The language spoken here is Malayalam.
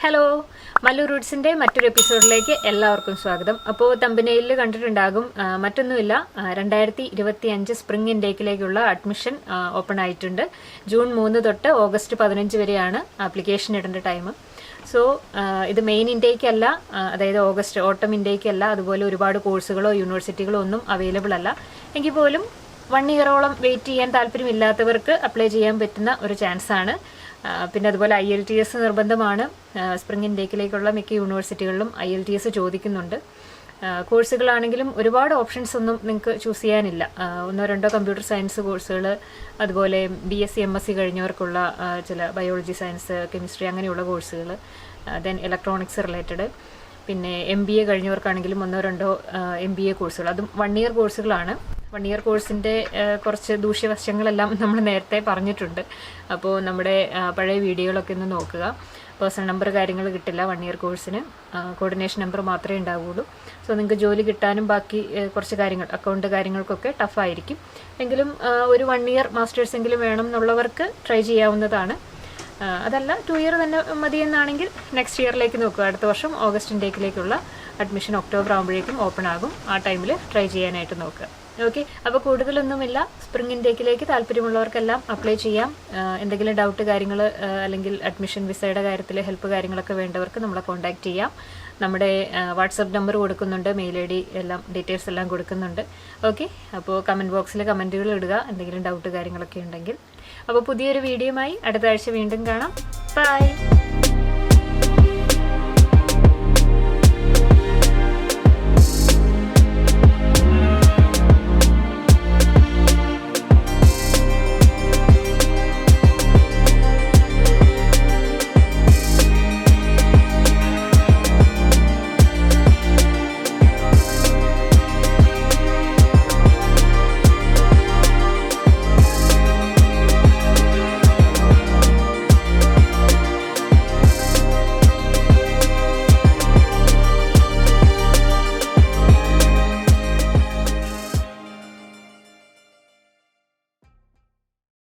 ഹലോ, മല്ലു റൂട്ട്സിൻ്റെ മറ്റൊരു എപ്പിസോഡിലേക്ക് എല്ലാവർക്കും സ്വാഗതം. അപ്പോൾ തമ്പനയിൽ കണ്ടിട്ടുണ്ടാകും, മറ്റൊന്നുമില്ല, 2025 സ്പ്രിംഗ് ഇൻടേക്കിലേക്കുള്ള അഡ്മിഷൻ ഓപ്പൺ ആയിട്ടുണ്ട്. ജൂൺ 3 തൊട്ട് ഓഗസ്റ്റ് 15 വരെയാണ് ആപ്ലിക്കേഷൻ ഇടേണ്ട ടൈം. സോ ഇത് മെയിൻ ഇൻടേക്ക് അല്ല, അതായത് ഓഗസ്റ്റ് ഓട്ടം ഇൻടേക്ക് അല്ല. അതുപോലെ ഒരുപാട് കോഴ്സുകളോ യൂണിവേഴ്സിറ്റികളോ ഒന്നും അവൈലബിൾ അല്ല. എങ്കിൽ പോലും 1 ഇയറോളം വെയിറ്റ് ചെയ്യാൻ താല്പര്യമില്ലാത്തവർക്ക് അപ്ലൈ ചെയ്യാൻ പറ്റുന്ന ഒരു ചാൻസാണ്. പിന്നെ അതുപോലെ IELTS നിർബന്ധമാണ്. സ്പ്രിംഗ് ഇൻടേക്കിലേക്കുള്ള മിക്ക യൂണിവേഴ്സിറ്റികളിലും IELTS ചോദിക്കുന്നുണ്ട്. കോഴ്സുകളാണെങ്കിലും ഒരുപാട് ഓപ്ഷൻസ് ഒന്നും നിങ്ങൾക്ക് ചൂസ് ചെയ്യാനില്ല. 1-2 കമ്പ്യൂട്ടർ സയൻസ് കോഴ്സുകൾ, അതുപോലെ BSc MSc കഴിഞ്ഞവർക്കുള്ള ചില ബയോളജി, സയൻസ്, കെമിസ്ട്രി അങ്ങനെയുള്ള കോഴ്സുകൾ, ദെൻ ഇലക്ട്രോണിക്സ് റിലേറ്റഡ്, പിന്നെ MBA കഴിഞ്ഞവർക്കാണെങ്കിലും 1-2 MBA കോഴ്സുകൾ, അതും 1 ഇയർ കോഴ്സുകളാണ്. 1 ഇയർ കോഴ്സിൻ്റെ കുറച്ച് ദൂഷ്യവശങ്ങളെല്ലാം നമ്മൾ നേരത്തെ പറഞ്ഞിട്ടുണ്ട്. അപ്പോൾ നമ്മുടെ പഴയ വീഡിയോകളൊക്കെ ഒന്ന് നോക്കുക. പേഴ്സണൽ നമ്പർ കാര്യങ്ങൾ കിട്ടില്ല 1 ഇയർ കോഴ്സിന്, കോർഡിനേഷൻ നമ്പർ മാത്രമേ ഉണ്ടാവുകയുള്ളൂ. സോ നിങ്ങൾക്ക് ജോലി കിട്ടാനും ബാക്കി കുറച്ച് കാര്യങ്ങൾ, അക്കൗണ്ട് കാര്യങ്ങൾക്കൊക്കെ ടഫായിരിക്കും. എങ്കിലും ഒരു 1 ഇയർ മാസ്റ്റേഴ്സ് എങ്കിലും വേണം എന്നുള്ളവർക്ക് ട്രൈ ചെയ്യാവുന്നതാണ്. അതല്ല 2 ഇയർ തന്നെ മതിയെന്നാണെങ്കിൽ നെക്സ്റ്റ് ഇയറിലേക്ക് നോക്കുക. അടുത്ത വർഷം ഓഗസ്റ്റ് ഇൻടേക്കിലേക്കുള്ള അഡ്മിഷൻ ഒക്ടോബർ ആകുമ്പോഴേക്കും ഓപ്പൺ ആകും. ആ ടൈമിൽ ട്രൈ ചെയ്യാനായിട്ട് നോക്കുക. ഓക്കെ, അപ്പോൾ കൂടുതലൊന്നുമില്ല. സ്പ്രിംഗ് ഇൻടേക്കിലേക്ക് താല്പര്യമുള്ളവർക്കെല്ലാം അപ്ലൈ ചെയ്യാം. എന്തെങ്കിലും ഡൗട്ട് കാര്യങ്ങൾ അല്ലെങ്കിൽ അഡ്മിഷൻ വിസയുടെ കാര്യത്തിൽ ഹെൽപ്പ് കാര്യങ്ങളൊക്കെ വേണ്ടവർക്ക് നമ്മളെ കോൺടാക്ട് ചെയ്യാം. നമ്മുടെ വാട്സപ്പ് നമ്പർ കൊടുക്കുന്നുണ്ട്, മെയിൽ ID എല്ലാം ഡീറ്റെയിൽസ് എല്ലാം കൊടുക്കുന്നുണ്ട്. ഓക്കെ, അപ്പോൾ കമൻറ്റ് ബോക്സിൽ കമൻറ്റുകൾ ഇടുക എന്തെങ്കിലും ഡൗട്ട് കാര്യങ്ങളൊക്കെ ഉണ്ടെങ്കിൽ. അപ്പോൾ പുതിയൊരു വീഡിയോയുമായി അടുത്ത ആഴ്ച വീണ്ടും കാണാം. ബൈ.